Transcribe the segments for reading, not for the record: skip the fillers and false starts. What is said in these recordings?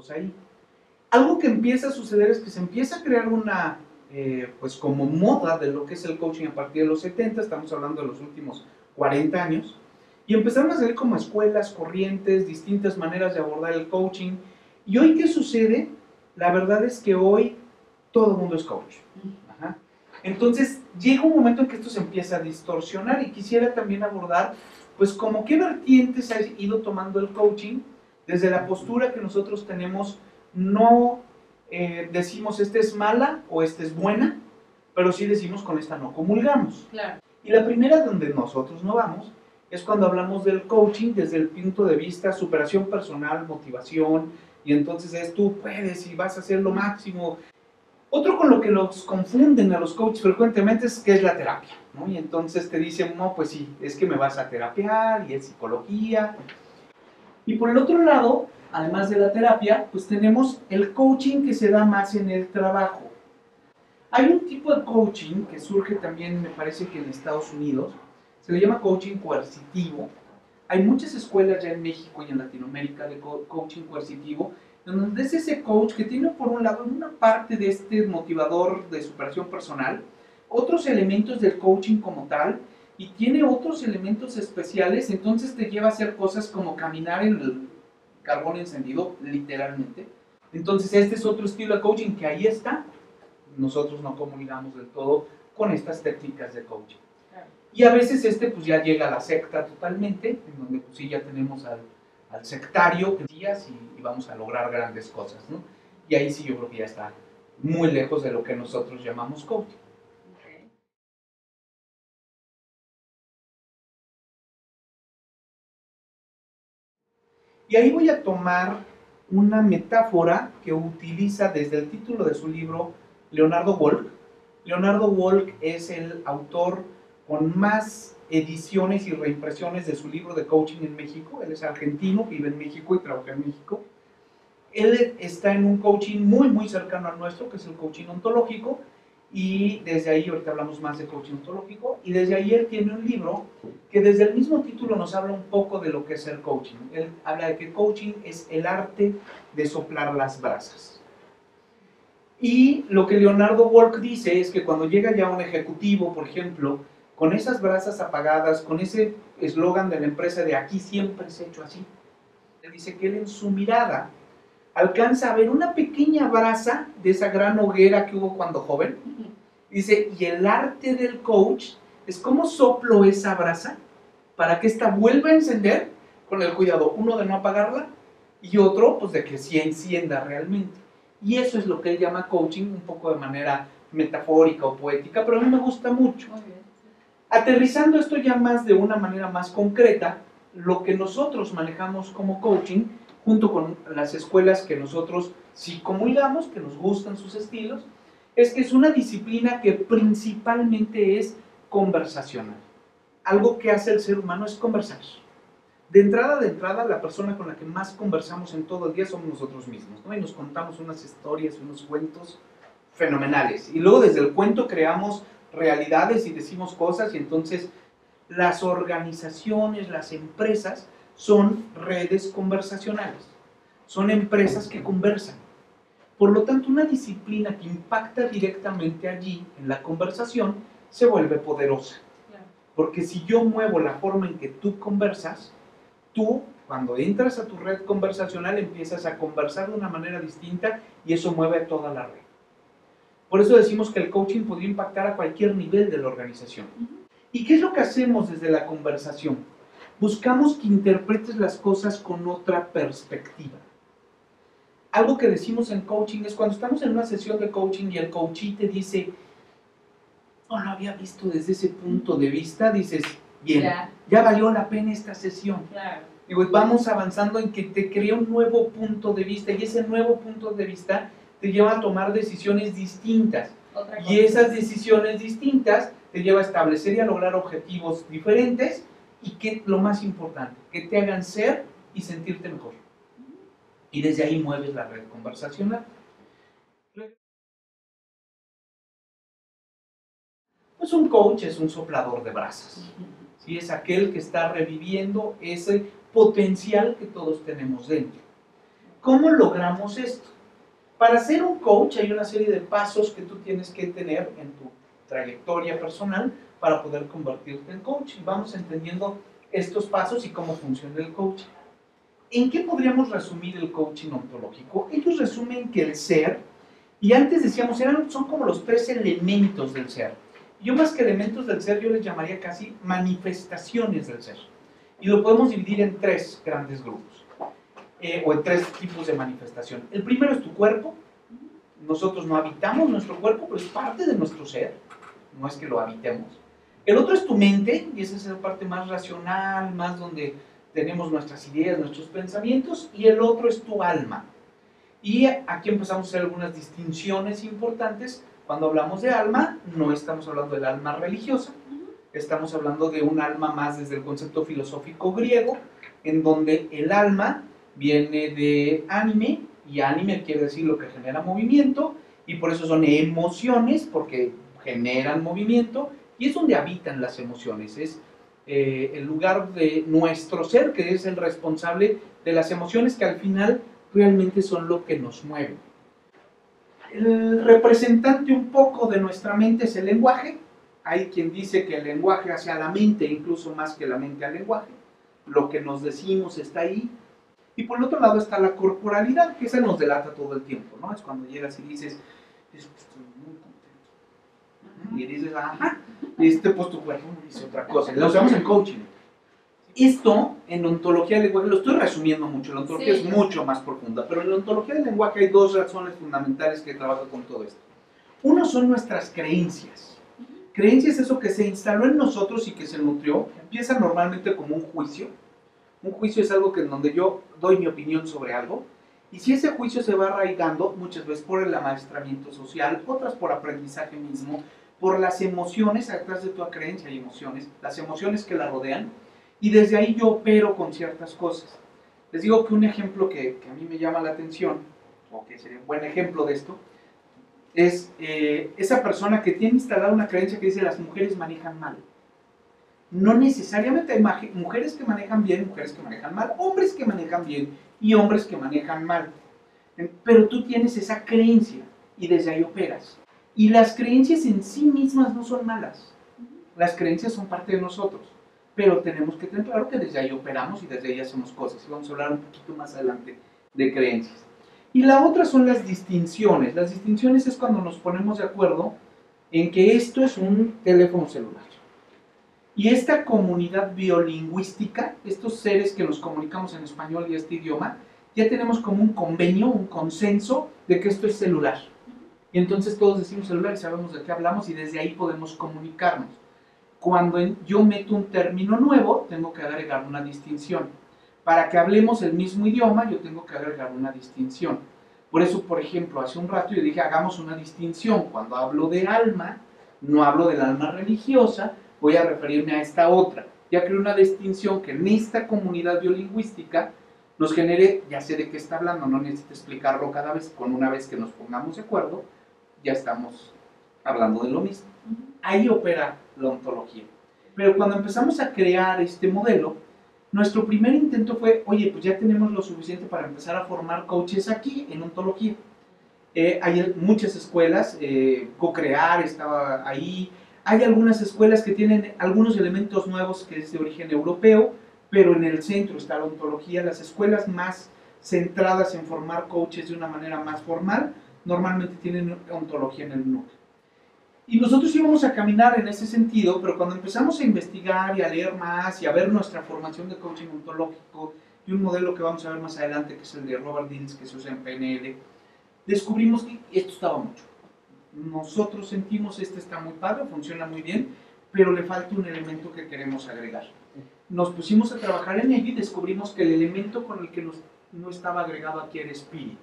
nosotros ahí. Algo que empieza a suceder es que se empieza a crear una, pues como moda de lo que es el coaching a partir de los 70, estamos hablando de los últimos 40 años, y empezaron a salir como escuelas, corrientes, distintas maneras de abordar el coaching. ¿Y hoy qué sucede? La verdad es que hoy todo el mundo es coach. Ajá. Entonces llega un momento en que esto se empieza a distorsionar y quisiera también abordar pues como qué vertientes ha ido tomando el coaching desde la postura que nosotros tenemos. No decimos esta es mala o esta es buena, pero sí decimos con esta no comulgamos. Claro. Y la primera donde nosotros no vamos es cuando hablamos del coaching desde el punto de vista superación personal, motivación, y entonces es tú puedes y vas a hacer lo máximo. Otro con lo que los confunden a los coaches frecuentemente es que es la terapia, ¿no? Y entonces te dicen, no, pues sí, es que me vas a terapiar y es psicología. Y por el otro lado, además de la terapia, pues tenemos el coaching que se da más en el trabajo. Hay un tipo de coaching que surge también, me parece que en Estados Unidos, se le llama coaching coercitivo. Hay muchas escuelas ya en México y en Latinoamérica de coaching coercitivo, donde es ese coach que tiene por un lado una parte de este motivador de superación personal, otros elementos del coaching como tal, y tiene otros elementos especiales, entonces te lleva a hacer cosas como caminar en el carbón encendido, literalmente. Entonces este es otro estilo de coaching que ahí está. Nosotros no comulgamos del todo con estas técnicas de coaching. Y a veces pues ya llega a la secta totalmente, en donde pues sí ya tenemos al sectario que días y vamos a lograr grandes cosas, ¿no? Y ahí sí yo creo que ya está muy lejos de lo que nosotros llamamos coaching. Y ahí voy a tomar una metáfora que utiliza desde el título de su libro Leonardo Wolk. Leonardo Wolk es el autor con más ediciones y reimpresiones de su libro de coaching en México. Él es argentino, vive en México y trabaja en México. Él está en un coaching muy, muy cercano al nuestro, que es el coaching ontológico, y desde ahí, ahorita hablamos más de coaching ontológico, y desde ahí él tiene un libro que desde el mismo título nos habla un poco de lo que es el coaching. Él habla de que coaching es el arte de soplar las brasas. Y lo que Leonardo Wolk dice es que cuando llega ya un ejecutivo, por ejemplo, con esas brasas apagadas, con ese eslogan de la empresa de aquí siempre se ha hecho así, le dice que él en su mirada alcanza a ver una pequeña brasa de esa gran hoguera que hubo cuando joven. Dice, y el arte del coach es cómo soplo esa brasa para que ésta vuelva a encender con el cuidado, uno de no apagarla y otro pues de que sí encienda realmente. Y eso es lo que él llama coaching, un poco de manera metafórica o poética, pero a mí me gusta mucho. Aterrizando esto ya más de una manera más concreta, lo que nosotros manejamos como coaching, junto con las escuelas que nosotros sí comulgamos, que nos gustan sus estilos, es que es una disciplina que principalmente es conversacional. Algo que hace el ser humano es conversar. De entrada, la persona con la que más conversamos en todo el día somos nosotros mismos, ¿no? Y nos contamos unas historias, unos cuentos fenomenales. Y luego desde el cuento creamos realidades y decimos cosas, y entonces las organizaciones, las empresas, son redes conversacionales. Son empresas que conversan. Por lo tanto, una disciplina que impacta directamente allí, en la conversación, se vuelve poderosa. Porque si yo muevo la forma en que tú conversas, tú, cuando entras a tu red conversacional, empiezas a conversar de una manera distinta y eso mueve a toda la red. Por eso decimos que el coaching podría impactar a cualquier nivel de la organización. ¿Y qué es lo que hacemos desde la conversación? Buscamos que interpretes las cosas con otra perspectiva. Algo que decimos en coaching es cuando estamos en una sesión de coaching y el coachee te dice, no lo había visto desde ese punto de vista, dices, bien, ya valió la pena esta sesión. Claro. Digo, vamos avanzando en que te crea un nuevo punto de vista y ese nuevo punto de vista te lleva a tomar decisiones distintas. Y esas decisiones distintas te lleva a establecer y a lograr objetivos diferentes y que lo más importante, que te hagan ser y sentirte mejor. Y desde ahí mueves la red conversacional. Pues un coach es un soplador de brasas. ¿Sí? Es aquel que está reviviendo ese potencial que todos tenemos dentro. ¿Cómo logramos esto? Para ser un coach hay una serie de pasos que tú tienes que tener en tu trayectoria personal para poder convertirte en coach. Y vamos entendiendo estos pasos y cómo funciona el coaching. ¿En qué podríamos resumir el coaching ontológico? Ellos resumen que el ser, y antes decíamos, son como los 3 elementos del ser. Yo más que elementos del ser, yo les llamaría casi manifestaciones del ser. Y lo podemos dividir en 3 grandes grupos, o en 3 tipos de manifestación. El primero es tu cuerpo. Nosotros no habitamos nuestro cuerpo, pero es parte de nuestro ser. No es que lo habitemos. El otro es tu mente, y esa es la parte más racional, más donde tenemos nuestras ideas, nuestros pensamientos, y el otro es tu alma. Y aquí empezamos a hacer algunas distinciones importantes. Cuando hablamos de alma, no estamos hablando del alma religiosa, estamos hablando de un alma más desde el concepto filosófico griego, en donde el alma viene de anime, y anime quiere decir lo que genera movimiento, y por eso son emociones, porque generan movimiento, y es donde habitan las emociones, es el lugar de nuestro ser, que es el responsable de las emociones que al final realmente son lo que nos mueve. El representante un poco de nuestra mente es el lenguaje. Hay quien dice que el lenguaje hace a la mente, incluso más que la mente al lenguaje. Lo que nos decimos está ahí. Y por el otro lado está la corporalidad, que esa nos delata todo el tiempo, ¿no? Es cuando llegas y dices, estoy muy contento. Y dices, ajá, pues tu cuerpo dice otra cosa. Lo usamos en coaching. Esto, en ontología del lenguaje, lo estoy resumiendo mucho, la ontología es mucho más profunda, pero en la ontología del lenguaje hay 2 razones fundamentales que trabajan con todo esto. Uno son nuestras creencias. Creencias es eso que se instaló en nosotros y que se nutrió. Empieza normalmente como un juicio. Un juicio es algo que en donde yo doy mi opinión sobre algo, y si ese juicio se va arraigando, muchas veces por el amaestramiento social, otras por aprendizaje mismo, por las emociones, atrás de toda creencia hay emociones, las emociones que la rodean, y desde ahí yo opero con ciertas cosas. Les digo que un ejemplo que a mí me llama la atención, o que sería un buen ejemplo de esto, es esa persona que tiene instalada una creencia que dice las mujeres manejan mal. No necesariamente hay mujeres que manejan bien, mujeres que manejan mal, hombres que manejan bien y hombres que manejan mal. Pero tú tienes esa creencia y desde ahí operas. Y las creencias en sí mismas no son malas. Las creencias son parte de nosotros. Pero tenemos que tener claro que desde ahí operamos y desde ahí hacemos cosas. Y vamos a hablar un poquito más adelante de creencias. Y la otra son las distinciones. Las distinciones es cuando nos ponemos de acuerdo en que esto es un teléfono celular. Y esta comunidad biolingüística, estos seres que nos comunicamos en español y este idioma, ya tenemos como un convenio, un consenso de que esto es celular. Y entonces todos decimos celular y sabemos de qué hablamos y desde ahí podemos comunicarnos. Cuando yo meto un término nuevo, tengo que agregar una distinción. Para que hablemos el mismo idioma, yo tengo que agregar una distinción. Por eso, por ejemplo, hace un rato yo dije, hagamos una distinción. Cuando hablo de alma, no hablo del alma religiosa, voy a referirme a esta otra. Ya creo una distinción que en esta comunidad biolingüística nos genere, ya sé de qué está hablando, no necesito explicarlo cada vez, con una vez que nos pongamos de acuerdo, ya estamos hablando de lo mismo. Ahí opera la ontología. Pero cuando empezamos a crear este modelo, nuestro primer intento fue, oye, pues ya tenemos lo suficiente para empezar a formar coaches aquí en ontología. Hay muchas escuelas, Co-Crear estaba ahí, hay algunas escuelas que tienen algunos elementos nuevos que es de origen europeo, pero en el centro está la ontología. Las escuelas más centradas en formar coaches de una manera más formal, normalmente tienen ontología en el núcleo. Y nosotros íbamos a caminar en ese sentido, pero cuando empezamos a investigar y a leer más y a ver nuestra formación de coaching ontológico y un modelo que vamos a ver más adelante, que es el de Robert Dills, que se usa en PNL, descubrimos que esto estaba mucho. Nosotros sentimos, este está muy padre, funciona muy bien, pero le falta un elemento que queremos agregar. Nos pusimos a trabajar en ello y descubrimos que el elemento con el que no estaba agregado aquí era espíritu,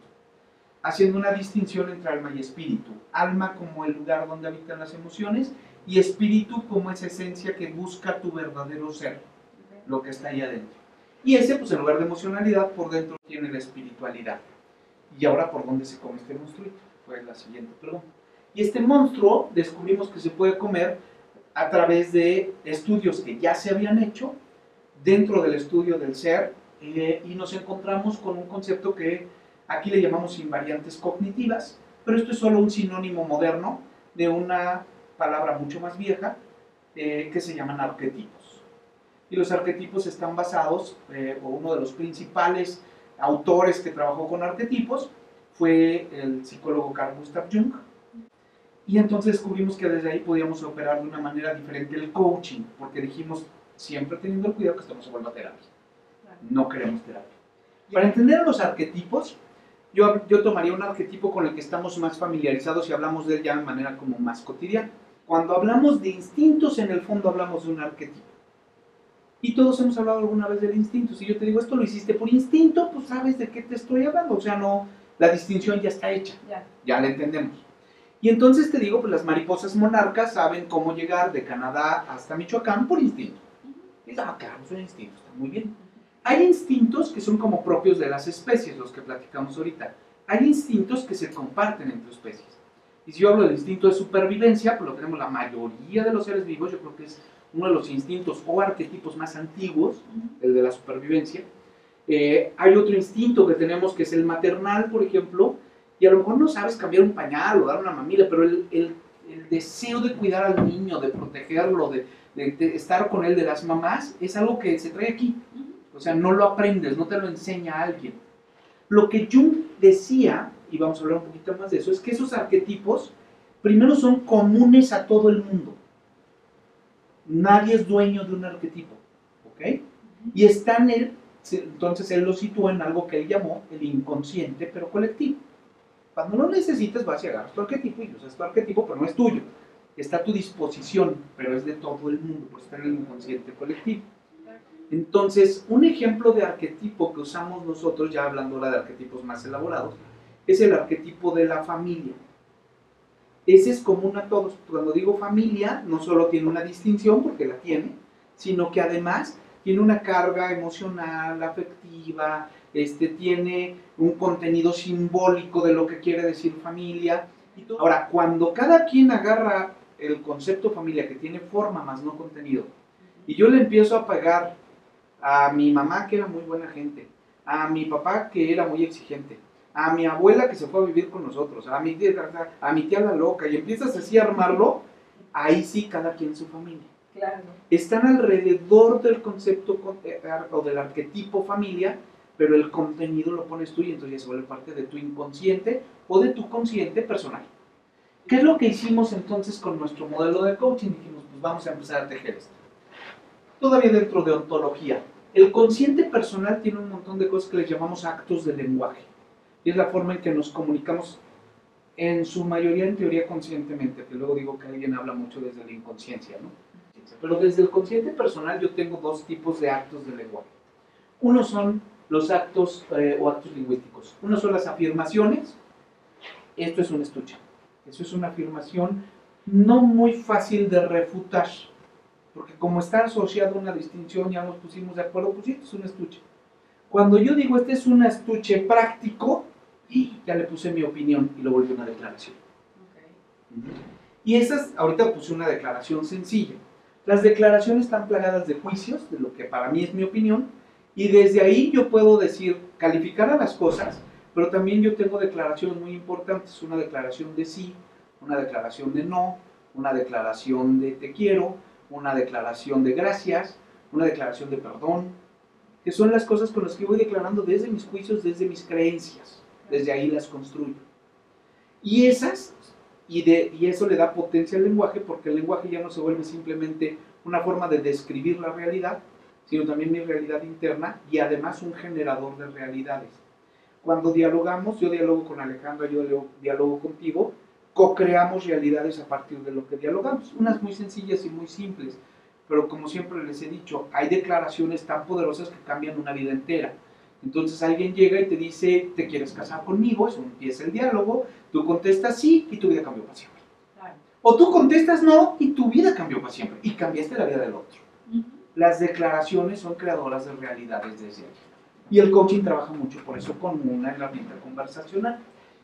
haciendo una distinción entre alma y espíritu. Alma como el lugar donde habitan las emociones y espíritu como esa esencia que busca tu verdadero ser, lo que está ahí adentro. Y ese, pues en lugar de emocionalidad, por dentro tiene la espiritualidad. ¿Y ahora por dónde se come este monstruito? Fue la siguiente pregunta. Y este monstruo descubrimos que se puede comer a través de estudios que ya se habían hecho dentro del estudio del ser, y nos encontramos con un concepto que Aquí le llamamos invariantes cognitivas, pero esto es solo un sinónimo moderno de una palabra mucho más vieja que se llaman arquetipos. Y los arquetipos están basados, o uno de los principales autores que trabajó con arquetipos fue el psicólogo Carl Gustav Jung. Y entonces descubrimos que desde ahí podíamos operar de una manera diferente el coaching, porque dijimos, siempre teniendo el cuidado que esto no se vuelva terapia. No queremos terapia. Para entender los arquetipos, yo tomaría un arquetipo con el que estamos más familiarizados y hablamos de él ya de manera como más cotidiana. Cuando hablamos de instintos, en el fondo hablamos de un arquetipo. Y todos hemos hablado alguna vez del instinto. Si yo te digo, esto lo hiciste por instinto, pues sabes de qué te estoy hablando. O sea, no, la distinción ya está hecha. Ya la entendemos. Y entonces te digo, pues las mariposas monarcas saben cómo llegar de Canadá hasta Michoacán por instinto. Y dices, claro, es un instinto, está muy bien. Hay instintos que son como propios de las especies, los que platicamos ahorita. Hay instintos que se comparten entre especies. Y si yo hablo del instinto de supervivencia, pues lo tenemos la mayoría de los seres vivos. Yo creo que es uno de los instintos o arquetipos más antiguos, el de la supervivencia. Hay otro instinto que tenemos que es el maternal, por ejemplo, y a lo mejor no sabes cambiar un pañal o dar una mamila, pero el deseo de cuidar al niño, de protegerlo, de estar con él, de las mamás, es algo que se trae aquí. O sea, no lo aprendes, no te lo enseña alguien. Lo que Jung decía, y vamos a hablar un poquito más de eso, es que esos arquetipos primero son comunes a todo el mundo. Nadie es dueño de un arquetipo, ¿ok? Y está en él, entonces él lo sitúa en algo que él llamó el inconsciente, pero colectivo. Cuando lo necesitas vas y agarras tu arquetipo y usas tu arquetipo, pero no es tuyo. Está a tu disposición, pero es de todo el mundo, pues está en el inconsciente colectivo. Entonces, un ejemplo de arquetipo que usamos nosotros, ya hablando de arquetipos más elaborados, es el arquetipo de la familia. Ese es común a todos. Cuando digo familia, no solo tiene una distinción, porque la tiene, sino que además tiene una carga emocional, afectiva, tiene un contenido simbólico de lo que quiere decir familia. Ahora, cuando cada quien agarra el concepto familia, que tiene forma más no contenido, y yo le empiezo a pagar a mi mamá, que era muy buena gente, a mi papá, que era muy exigente, a mi abuela, que se fue a vivir con nosotros, a mi tía la loca, y empiezas así a armarlo, ahí sí cada quien su familia. Claro. Están alrededor del concepto o del arquetipo familia, pero el contenido lo pones tú y entonces ya se vuelve parte de tu inconsciente o de tu consciente personal. ¿Qué es lo que hicimos entonces con nuestro modelo de coaching? Dijimos, pues vamos a empezar a tejer esto. Todavía dentro de ontología. El consciente personal tiene un montón de cosas que les llamamos actos de lenguaje. Y es la forma en que nos comunicamos, en su mayoría en teoría conscientemente, que luego digo que alguien habla mucho desde la inconsciencia, ¿no? Pero desde el consciente personal yo tengo dos tipos de actos de lenguaje. Uno son los actos o actos lingüísticos. Uno son las afirmaciones. Esto es un estuche. Eso es una afirmación no muy fácil de refutar, porque como está asociado a una distinción, ya nos pusimos de acuerdo, pues sí, esto es un estuche. Cuando yo digo este es un estuche práctico, ya le puse mi opinión y lo volví una declaración. Okay. Y esas, ahorita puse una declaración sencilla. Las declaraciones están plagadas de juicios, de lo que para mí es mi opinión, y desde ahí yo puedo decir, calificar a las cosas, pero también yo tengo declaraciones muy importantes, una declaración de sí, una declaración de no, una declaración de te quiero, una declaración de gracias, una declaración de perdón, que son las cosas con las que voy declarando desde mis juicios, desde mis creencias, desde ahí las construyo. Y esas, y eso le da potencia al lenguaje, porque el lenguaje ya no se vuelve simplemente una forma de describir la realidad, sino también mi realidad interna y además un generador de realidades. Cuando dialogamos, yo dialogo con Alejandra, yo dialogo contigo, co-creamos realidades a partir de lo que dialogamos, unas muy sencillas y muy simples, pero como siempre les he dicho, hay declaraciones tan poderosas que cambian una vida entera. Entonces alguien llega y te dice, ¿te quieres casar conmigo? Eso empieza el diálogo, tú contestas sí y tu vida cambió para siempre. Claro. O tú contestas no y tu vida cambió para siempre y cambiaste la vida del otro. Las declaraciones son creadoras de realidades desde allí. Y el coaching trabaja mucho por eso con una herramienta conversacional.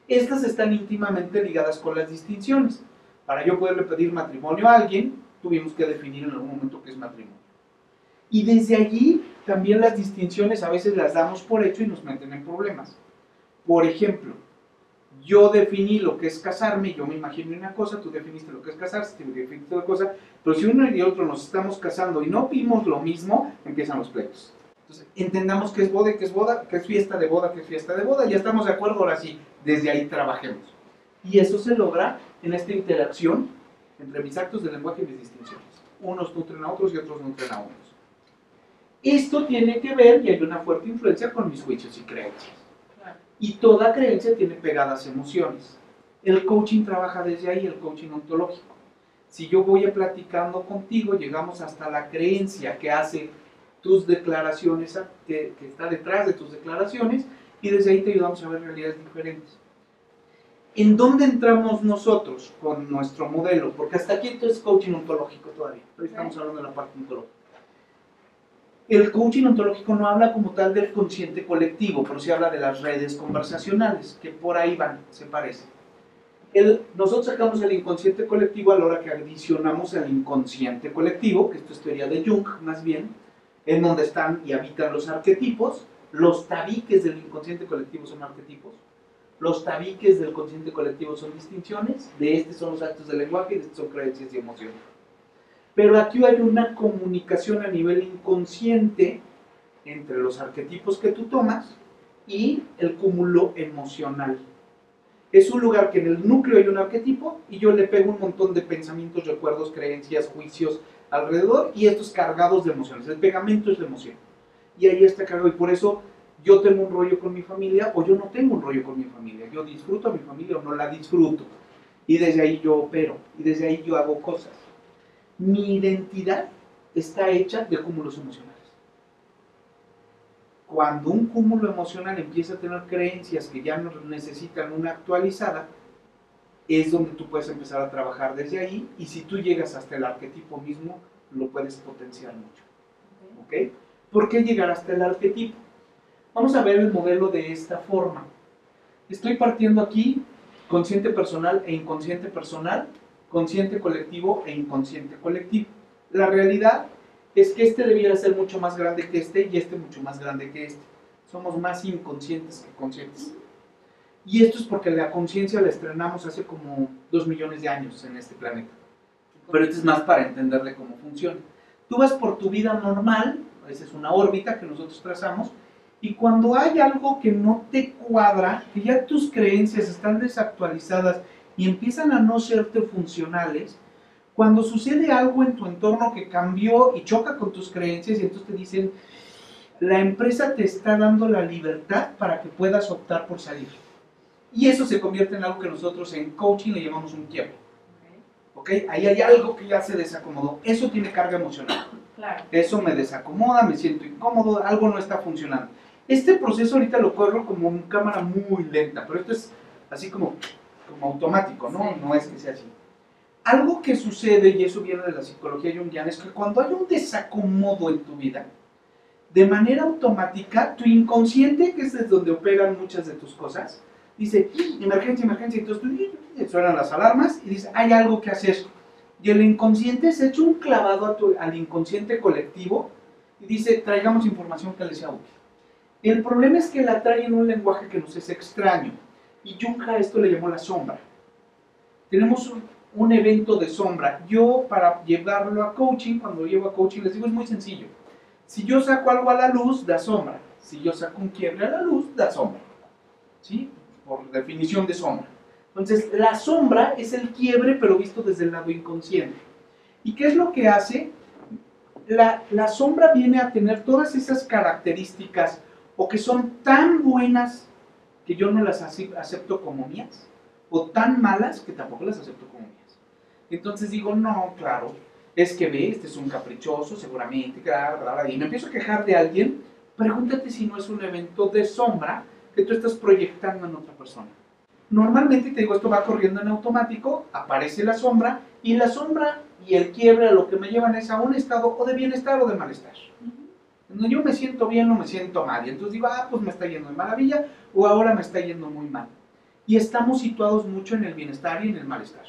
Estas están íntimamente ligadas con las distinciones. Para yo poderle pedir matrimonio a alguien, tuvimos que definir en algún momento qué es matrimonio. Y desde allí también las distinciones a veces las damos por hecho y nos meten en problemas. Por ejemplo, yo definí lo que es casarme, yo me imagino una cosa, tú definiste lo que es casarse, tú definiste otra cosa, pero si uno y otro nos estamos casando y no vimos lo mismo, empiezan los pleitos. Entonces, entendamos qué es boda y qué es boda, qué es fiesta de boda, qué es fiesta de boda, ya estamos de acuerdo, ahora sí, desde ahí trabajemos. Y eso se logra en esta interacción entre mis actos de lenguaje y mis distinciones. Unos nutren a otros y otros nutren a unos. Esto tiene que ver, y hay una fuerte influencia con mis juicios y creencias. Y toda creencia tiene pegadas emociones. El coaching trabaja desde ahí, el coaching ontológico. Si yo voy platicando contigo, llegamos hasta la creencia que hace tus declaraciones, que está detrás de tus declaraciones, y desde ahí te ayudamos a ver realidades diferentes. ¿En dónde entramos nosotros con nuestro modelo? Porque hasta aquí esto es coaching ontológico todavía, pero estamos hablando de la parte ontológica. El coaching ontológico no habla como tal del consciente colectivo, pero sí habla de las redes conversacionales, que por ahí van, se parecen. Nosotros sacamos el inconsciente colectivo a la hora que adicionamos el inconsciente colectivo, que esto es teoría de Jung, más bien, en donde están y habitan los arquetipos. Los tabiques del inconsciente colectivo son arquetipos, los tabiques del consciente colectivo son distinciones, de este son los actos del lenguaje y de este son creencias y emociones. Pero aquí hay una comunicación a nivel inconsciente entre los arquetipos que tú tomas y el cúmulo emocional. Es un lugar que en el núcleo hay un arquetipo y yo le pego un montón de pensamientos, recuerdos, creencias, juicios alrededor, y estos cargados de emociones. El pegamento es la emoción. Y ahí está cargado, y por eso yo tengo un rollo con mi familia o yo no tengo un rollo con mi familia. Yo disfruto a mi familia o no la disfruto. Y desde ahí yo opero, y desde ahí yo hago cosas. Mi identidad está hecha de cúmulos emocionales. Cuando un cúmulo emocional empieza a tener creencias que ya no necesitan una actualizada, es donde tú puedes empezar a trabajar desde ahí, y si tú llegas hasta el arquetipo mismo, lo puedes potenciar mucho. ¿Ok? ¿Por qué llegar hasta el arquetipo? Vamos a ver el modelo de esta forma. Estoy partiendo aquí consciente personal e inconsciente personal, consciente colectivo e inconsciente colectivo. La realidad es que este debiera ser mucho más grande que este y este mucho más grande que este. Somos más inconscientes que conscientes. Y esto es porque la conciencia la estrenamos hace como 2 millones de años en este planeta. Pero esto es más para entenderle cómo funciona. Tú vas por tu vida normal, esa es una órbita que nosotros trazamos, y cuando hay algo que no te cuadra, que ya tus creencias están desactualizadas y empiezan a no serte funcionales, cuando sucede algo en tu entorno que cambió y choca con tus creencias, y entonces te dicen, la empresa te está dando la libertad para que puedas optar por salir. Y eso se convierte en algo que nosotros en coaching le llamamos un quiebre. ¿Okay? Ahí hay algo que ya se desacomodó. Eso tiene carga emocional. Claro. Eso me desacomoda, me siento incómodo, algo no está funcionando. Este proceso ahorita lo corro como en cámara muy lenta, pero esto es así como automático, ¿no? Sí. No es que sea así. Algo que sucede, y eso viene de la psicología junguiana, es que cuando hay un desacomodo en tu vida, de manera automática, tu inconsciente, que es desde donde operan muchas de tus cosas, dice, emergencia, emergencia, entonces suenan las alarmas y dice, hay algo que hacer. Y el inconsciente se echa un clavado al inconsciente colectivo y dice, traigamos información que les sea útil. El problema es que la trae en un lenguaje que nos es extraño, y Jung a esto le llamó la sombra. Tenemos un evento de sombra. Yo, para llevarlo a coaching, cuando llevo a coaching, les digo, es muy sencillo. Si yo saco algo a la luz, da sombra. Si yo saco un quiebre a la luz, da sombra. ¿Sí? Por definición de sombra. Entonces, la sombra es el quiebre, pero visto desde el lado inconsciente. ¿Y qué es lo que hace? La sombra viene a tener todas esas características, o que son tan buenas que yo no las acepto como mías, o tan malas que tampoco las acepto como mías. Entonces digo, no, claro, es que ve, este es un caprichoso, seguramente, y me empiezo a quejar de alguien. Pregúntate si no es un evento de sombra que tú estás proyectando en otra persona. Normalmente, te digo, esto va corriendo en automático, aparece la sombra y el quiebre a lo que me llevan es a un estado o de bienestar o de malestar. Cuando yo me siento bien o me siento mal, y entonces digo, pues me está yendo de maravilla, o ahora me está yendo muy mal. Y estamos situados mucho en el bienestar y en el malestar.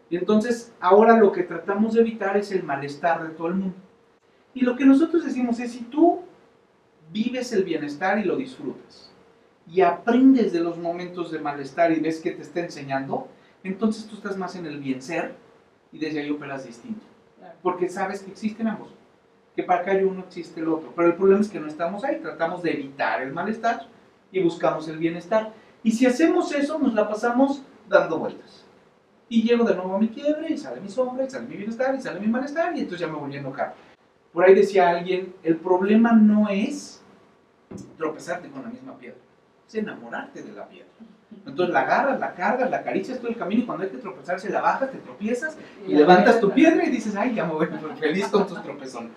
Y entonces, ahora lo que tratamos de evitar es el malestar de todo el mundo. Y lo que nosotros decimos es, si tú vives el bienestar y lo disfrutas, y aprendes de los momentos de malestar y ves que te está enseñando, entonces tú estás más en el bien ser y desde ahí operas distinto. Porque sabes que existen ambos, que para que haya uno existe el otro. Pero el problema es que no estamos ahí, tratamos de evitar el malestar y buscamos el bienestar. Y si hacemos eso, nos la pasamos dando vueltas. Y llego de nuevo a mi quiebre, y sale mi sombra, y sale mi bienestar, y sale mi malestar, y entonces ya me volví a enojar. Por ahí decía alguien, el problema no es tropezarte con la misma piedra, es enamorarte de la piedra. Entonces la agarras, la cargas, la acaricias todo el camino y cuando hay que tropezarse la bajas, te tropiezas y levantas tu piedra y dices, ay, ya me voy feliz con tus tropezones.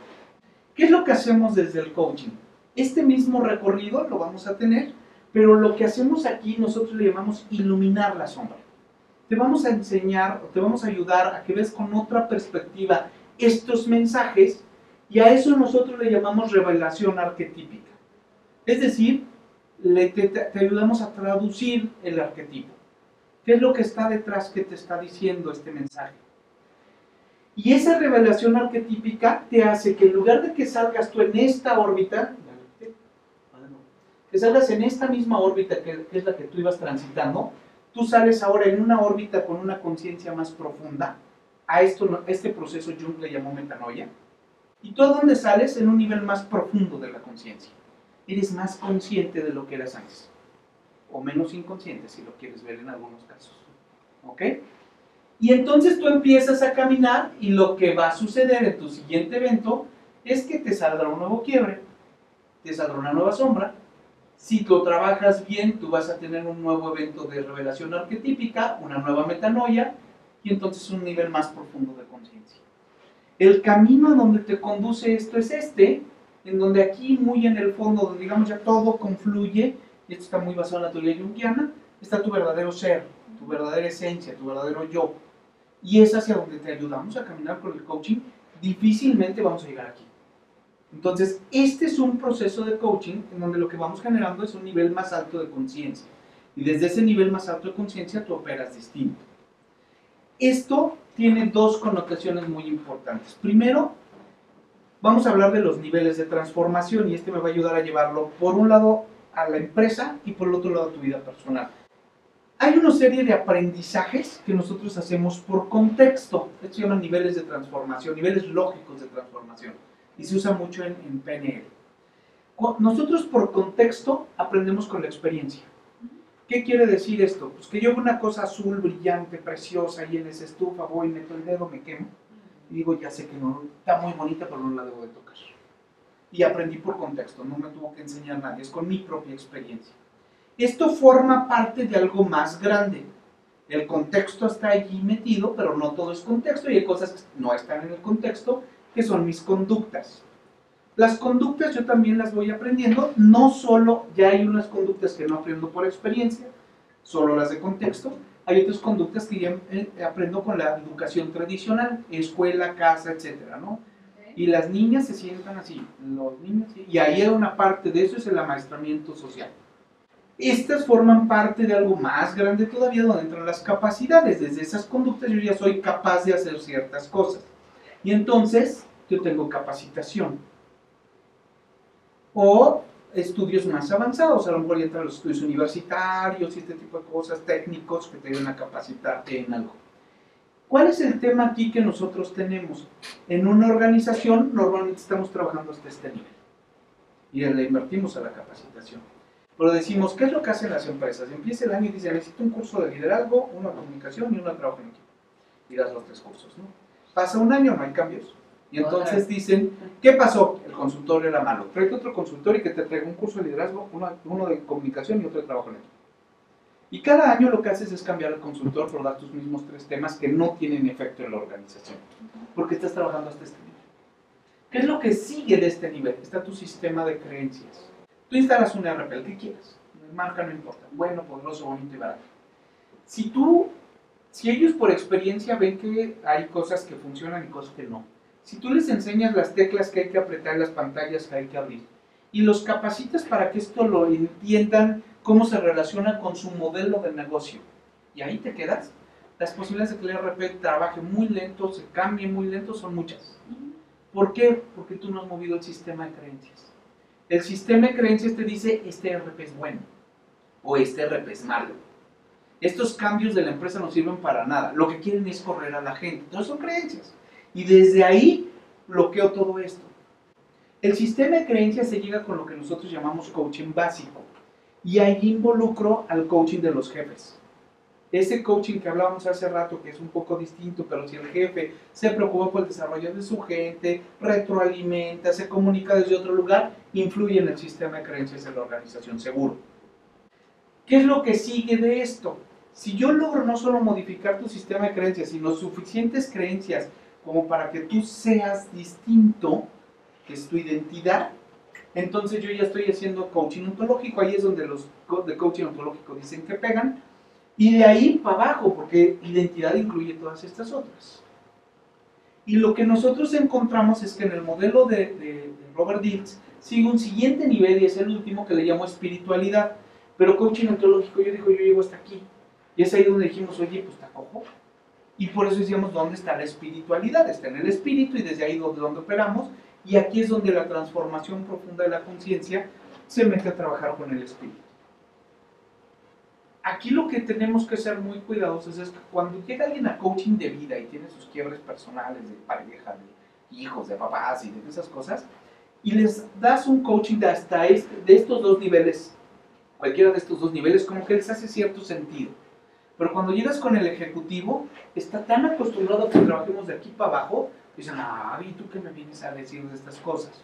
¿Qué es lo que hacemos desde el coaching? Este mismo recorrido lo vamos a tener, pero lo que hacemos aquí nosotros le llamamos iluminar la sombra. Te vamos a enseñar, te vamos a ayudar a que veas con otra perspectiva estos mensajes y a eso nosotros le llamamos revelación arquetípica. Es decir, te ayudamos a traducir el arquetipo. ¿Qué es lo que está detrás que te está diciendo este mensaje? Y esa revelación arquetípica te hace que en lugar de que salgas tú en esta órbita, que salgas en esta misma órbita que es la que tú ibas transitando, tú sales ahora en una órbita con una conciencia más profunda. A este proceso Jung le llamó metanoia. ¿Y tú a dónde sales? En un nivel más profundo de la conciencia. Eres más consciente de lo que eras antes. O menos inconsciente, si lo quieres ver en algunos casos. ¿Ok? Y entonces tú empiezas a caminar y lo que va a suceder en tu siguiente evento es que te saldrá un nuevo quiebre, te saldrá una nueva sombra. Si lo trabajas bien, tú vas a tener un nuevo evento de revelación arquetípica, una nueva metanoia y entonces un nivel más profundo de conciencia. El camino a donde te conduce esto es en donde aquí muy en el fondo, donde digamos ya todo confluye, y esto está muy basado en la teoría junguiana, está tu verdadero ser, tu verdadera esencia, tu verdadero yo. Y es hacia donde te ayudamos a caminar con el coaching. Difícilmente vamos a llegar aquí. Entonces, este es un proceso de coaching en donde lo que vamos generando es un nivel más alto de conciencia. Y desde ese nivel más alto de conciencia tú operas distinto. Esto tiene dos connotaciones muy importantes. Primero, vamos a hablar de los niveles de transformación y este me va a ayudar a llevarlo por un lado a la empresa y por el otro lado a tu vida personal. Hay una serie de aprendizajes que nosotros hacemos por contexto. Esto se llaman niveles de transformación, niveles lógicos de transformación. Y se usa mucho en PNL. Nosotros por contexto aprendemos con la experiencia. ¿Qué quiere decir esto? Pues que yo veo una cosa azul, brillante, preciosa, y en esa estufa voy, meto el dedo, me quemo. Y digo, ya sé que no, está muy bonita, pero no la debo de tocar. Y aprendí por contexto, no me tuvo que enseñar nadie, es con mi propia experiencia. Esto forma parte de algo más grande. El contexto está allí metido, pero no todo es contexto, y hay cosas que no están en el contexto, que son mis conductas. Las conductas yo también las voy aprendiendo, no solo, ya hay unas conductas que no aprendo por experiencia, solo las de contexto, hay otras conductas que ya aprendo con la educación tradicional, escuela, casa, etcétera, ¿no? Y las niñas se sientan así, los niños, y ahí hay una parte de eso, es el amaestramiento social. Estas forman parte de algo más grande todavía, donde entran las capacidades. Desde esas conductas yo ya soy capaz de hacer ciertas cosas. Y entonces yo tengo capacitación. O estudios más avanzados, a lo mejor ya entran los estudios universitarios y este tipo de cosas, técnicos que te ayudan a capacitarte en algo. ¿Cuál es el tema aquí que nosotros tenemos? En una organización normalmente estamos trabajando hasta este nivel. Y le invertimos a la capacitación. Pero decimos, ¿qué es lo que hacen las empresas? Empieza el año y dice, necesito un curso de liderazgo, una comunicación y una trabajo en equipo. Y das los 3 cursos, ¿no? Pasa un año, no hay cambios. Y entonces dicen, ¿qué pasó? El consultor era malo. Tráete otro consultor y que te traiga un curso de liderazgo, uno de comunicación y otro de trabajo en equipo. Y cada año lo que haces es cambiar el consultor por dar tus mismos 3 temas que no tienen efecto en la organización. Porque estás trabajando hasta este nivel. ¿Qué es lo que sigue de este nivel? Está tu sistema de creencias. Tú instalas un ERP, el que quieras. Marca no importa. Bueno, poderoso, bonito y barato. Si ellos por experiencia ven que hay cosas que funcionan y cosas que no, si tú les enseñas las teclas que hay que apretar, las pantallas que hay que abrir, y los capacitas para que esto lo entiendan, cómo se relaciona con su modelo de negocio, y ahí te quedas, las posibilidades de que el ERP trabaje muy lento, se cambie muy lento, son muchas. ¿Por qué? Porque tú no has movido el sistema de creencias. El sistema de creencias te dice, este ERP es bueno. o este RP es malo. Estos cambios de la empresa no sirven para nada. Lo que quieren es correr a la gente. Entonces son creencias. Y desde ahí bloqueo todo esto. El sistema de creencias se llega con lo que nosotros llamamos coaching básico. Y ahí involucro al coaching de los jefes. Ese coaching que hablábamos hace rato, que es un poco distinto, pero si el jefe se preocupa por el desarrollo de su gente, retroalimenta, se comunica desde otro lugar, influye en el sistema de creencias de la organización, seguro. ¿Qué es lo que sigue de esto? Si yo logro no solo modificar tu sistema de creencias, sino suficientes creencias como para que tú seas distinto, que es tu identidad, entonces yo ya estoy haciendo coaching ontológico. Ahí es donde los de coaching ontológico dicen que pegan. Y de ahí para abajo, porque identidad incluye todas estas otras. Y lo que nosotros encontramos es que en el modelo de Robert Dilts sigue un siguiente nivel, y es el último, que le llamo espiritualidad. Pero coaching ontológico, yo llego hasta aquí. Y es ahí donde dijimos, oye, pues está cojo. Y por eso decíamos, ¿dónde está la espiritualidad? Está en el espíritu, y desde ahí donde operamos. Y aquí es donde la transformación profunda de la conciencia se mete a trabajar con el espíritu. Aquí lo que tenemos que ser muy cuidadosos es que cuando llega alguien a coaching de vida y tiene sus quiebres personales de pareja, de hijos, de papás y de esas cosas, y les das un coaching de hasta de estos dos niveles, cualquiera de estos dos niveles, como que les hace cierto sentido. Pero cuando llegas con el ejecutivo, está tan acostumbrado a que trabajemos de aquí para abajo, dicen, ¿y tú qué me vienes a decir de estas cosas?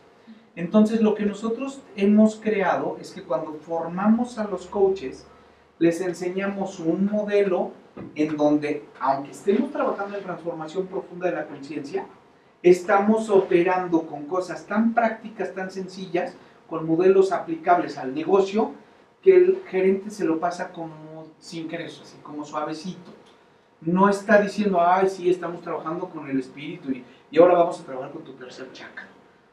Entonces lo que nosotros hemos creado es que cuando formamos a los coaches, les enseñamos un modelo en donde, aunque estemos trabajando en transformación profunda de la conciencia, estamos operando con cosas tan prácticas, tan sencillas, con modelos aplicables al negocio, que el gerente se lo pasa como sin querer, así como suavecito. No está diciendo, sí, estamos trabajando con el espíritu y ahora vamos a trabajar con tu tercer chakra.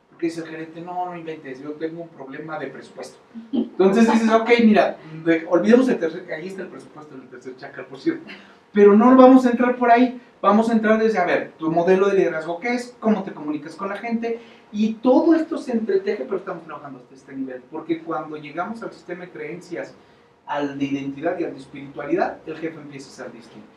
Porque dice el gerente, no inventes, yo tengo un problema de presupuesto. Entonces dices, ok, mira, olvidemos el tercer, ahí está el presupuesto del tercer chakra, por cierto. Pero no vamos a entrar por ahí, vamos a entrar desde, a ver, tu modelo de liderazgo, ¿qué es? ¿Cómo te comunicas con la gente? Y todo esto se entreteje, pero estamos trabajando hasta este nivel. Porque cuando llegamos al sistema de creencias, al de identidad y al de espiritualidad, el jefe empieza a ser distinto.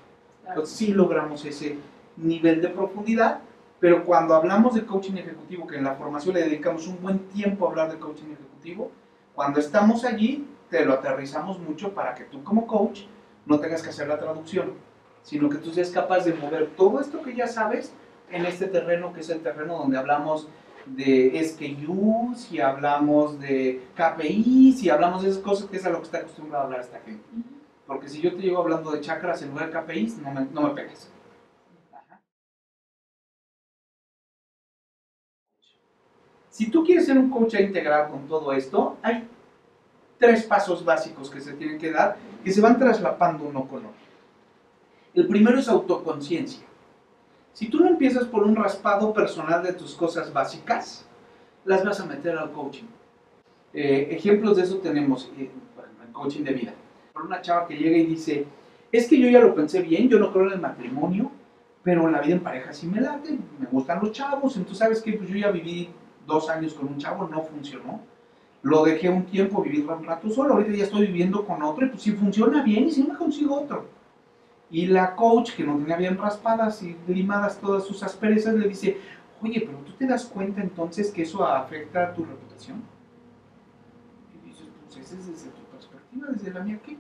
Entonces sí logramos ese nivel de profundidad. Pero cuando hablamos de coaching ejecutivo, que en la formación le dedicamos un buen tiempo a hablar de coaching ejecutivo, cuando estamos allí, te lo aterrizamos mucho para que tú como coach no tengas que hacer la traducción, sino que tú seas capaz de mover todo esto que ya sabes en este terreno, que es el terreno donde hablamos de SKU, si hablamos de KPI, si hablamos de esas cosas, que es a lo que está acostumbrado a hablar esta gente. Porque si yo te llego hablando de chakras en lugar de KPIs, no me pegas. Si tú quieres ser un coach integral con todo esto, hay 3 pasos básicos que se tienen que dar, que se van traslapando uno con otro. El primero es autoconciencia. Si tú no empiezas por un raspado personal de tus cosas básicas, las vas a meter al coaching. Ejemplos de eso tenemos en coaching de vida. Una chava que llega y dice, es que yo ya lo pensé bien, yo no creo en el matrimonio, pero en la vida en pareja sí me late, me gustan los chavos, entonces sabes que pues yo ya viví 2 años con un chavo, no funcionó. Lo dejé un tiempo, viví un rato solo, ahorita ya estoy viviendo con otro, y pues si funciona bien, y si me consigo otro. Y la coach, que no tenía bien raspadas y limadas todas sus asperezas, le dice, oye, pero ¿tú te das cuenta entonces que eso afecta a tu reputación? Y dices, pues ese es desde tu perspectiva, desde la mía, ¿qué?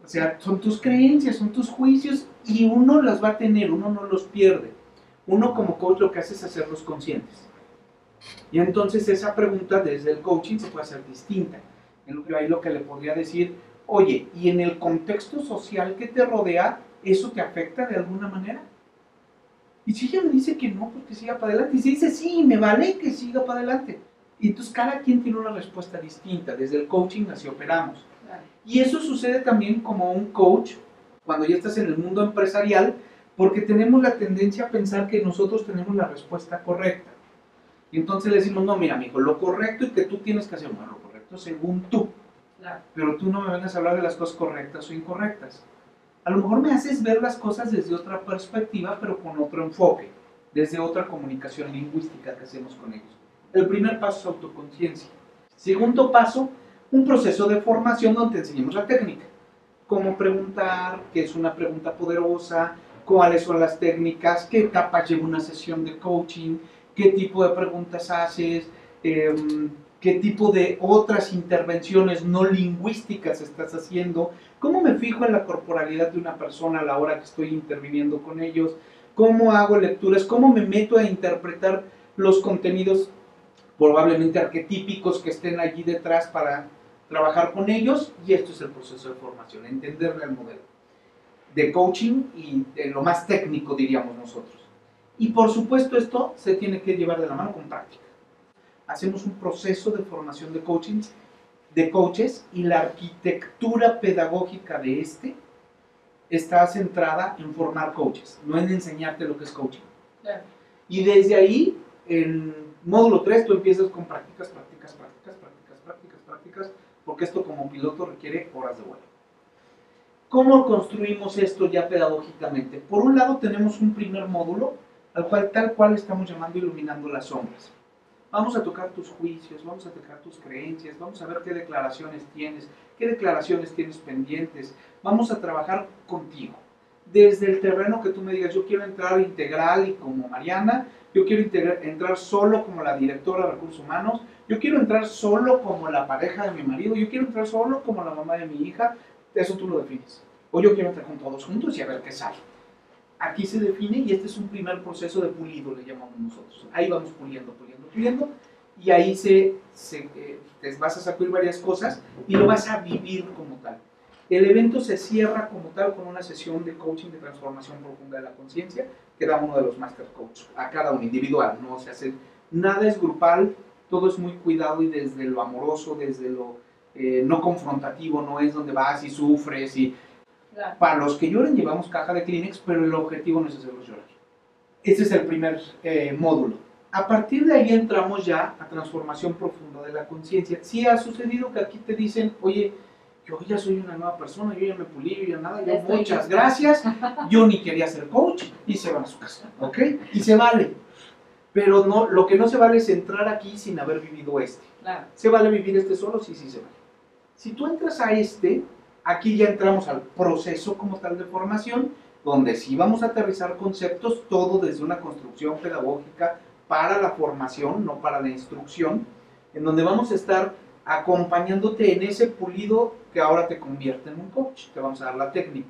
O sea, son tus creencias, son tus juicios, y uno las va a tener, uno no los pierde. Uno como coach lo que hace es hacerlos conscientes. Y entonces esa pregunta desde el coaching se puede hacer distinta. Ahí lo que le podría decir, oye, ¿y en el contexto social que te rodea, eso te afecta de alguna manera? Y si ella me dice que no, pues que siga para adelante. Y si dice, sí, me vale que siga para adelante. Y entonces cada quien tiene una respuesta distinta. Desde el coaching así operamos. Claro. Y eso sucede también como un coach, cuando ya estás en el mundo empresarial, porque tenemos la tendencia a pensar que nosotros tenemos la respuesta correcta. Y entonces le decimos, no, mira, amigo, lo correcto y que tú tienes que hacer, bueno, lo correcto según tú. Claro. Pero tú no me vengas a hablar de las cosas correctas o incorrectas. A lo mejor me haces ver las cosas desde otra perspectiva, pero con otro enfoque, desde otra comunicación lingüística que hacemos con ellos. El primer paso es autoconciencia. Segundo paso, un proceso de formación donde te enseñemos la técnica. Cómo preguntar, qué es una pregunta poderosa, cuáles son las técnicas, qué etapas lleva una sesión de coaching, qué tipo de preguntas haces, qué tipo de otras intervenciones no lingüísticas estás haciendo, cómo me fijo en la corporalidad de una persona a la hora que estoy interviniendo con ellos, cómo hago lecturas, cómo me meto a interpretar los contenidos probablemente arquetípicos que estén allí detrás para trabajar con ellos, y esto es el proceso de formación, entenderle al modelo de coaching y de lo más técnico, diríamos nosotros. Y por supuesto esto se tiene que llevar de la mano con práctica. Hacemos un proceso de formación de coaches, y la arquitectura pedagógica de este está centrada en formar coaches, no en enseñarte lo que es coaching. Claro. Y desde ahí, en módulo 3, tú empiezas con prácticas, porque esto como piloto requiere horas de vuelo. ¿Cómo construimos esto ya pedagógicamente? Por un lado tenemos un primer módulo, al cual tal cual estamos llamando iluminando las sombras. Vamos a tocar tus juicios, vamos a tocar tus creencias, vamos a ver qué declaraciones tienes pendientes, vamos a trabajar contigo. Desde el terreno que tú me digas, yo quiero entrar integral y como Mariana, yo quiero entrar solo como la directora de recursos humanos, yo quiero entrar solo como la pareja de mi marido, yo quiero entrar solo como la mamá de mi hija, eso tú lo defines. O yo quiero entrar con todos juntos y a ver qué sale. Aquí se define, y este es un primer proceso de pulido, le llamamos nosotros. Ahí vamos puliendo, y ahí te vas a sacudir varias cosas y lo vas a vivir como tal. El evento se cierra como tal con una sesión de coaching de transformación profunda de la conciencia que da uno de los master coaches a cada uno individual, no se hace, nada es grupal, todo es muy cuidado y desde lo amoroso, desde lo no confrontativo, no es donde vas y sufres y claro. Para los que lloren llevamos caja de Kleenex, pero el objetivo no es hacerlos llorar. Este es el primer módulo. A partir de ahí entramos ya a transformación profunda de la conciencia. Sí ha sucedido que aquí te dicen, oye, yo ya soy una nueva persona, yo ya me pulí, yo ya nada, yo muchas gracias, yo ni quería ser coach, y se van a su casa, ¿ok? Y se vale. Pero no, lo que no se vale es entrar aquí sin haber vivido este. Claro. ¿Se vale vivir este solo? Sí, sí se vale. Si tú entras a este, aquí ya entramos al proceso como tal de formación, donde sí vamos a aterrizar conceptos, todo desde una construcción pedagógica para la formación, no para la instrucción, en donde vamos a estar acompañándote en ese pulido que ahora te convierte en un coach. Te vamos a dar la técnica.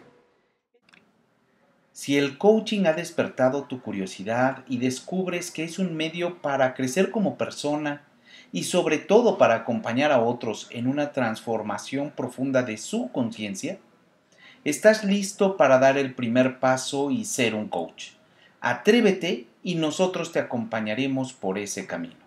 Si el coaching ha despertado tu curiosidad y descubres que es un medio para crecer como persona y sobre todo para acompañar a otros en una transformación profunda de su conciencia, estás listo para dar el primer paso y ser un coach. Atrévete y nosotros te acompañaremos por ese camino.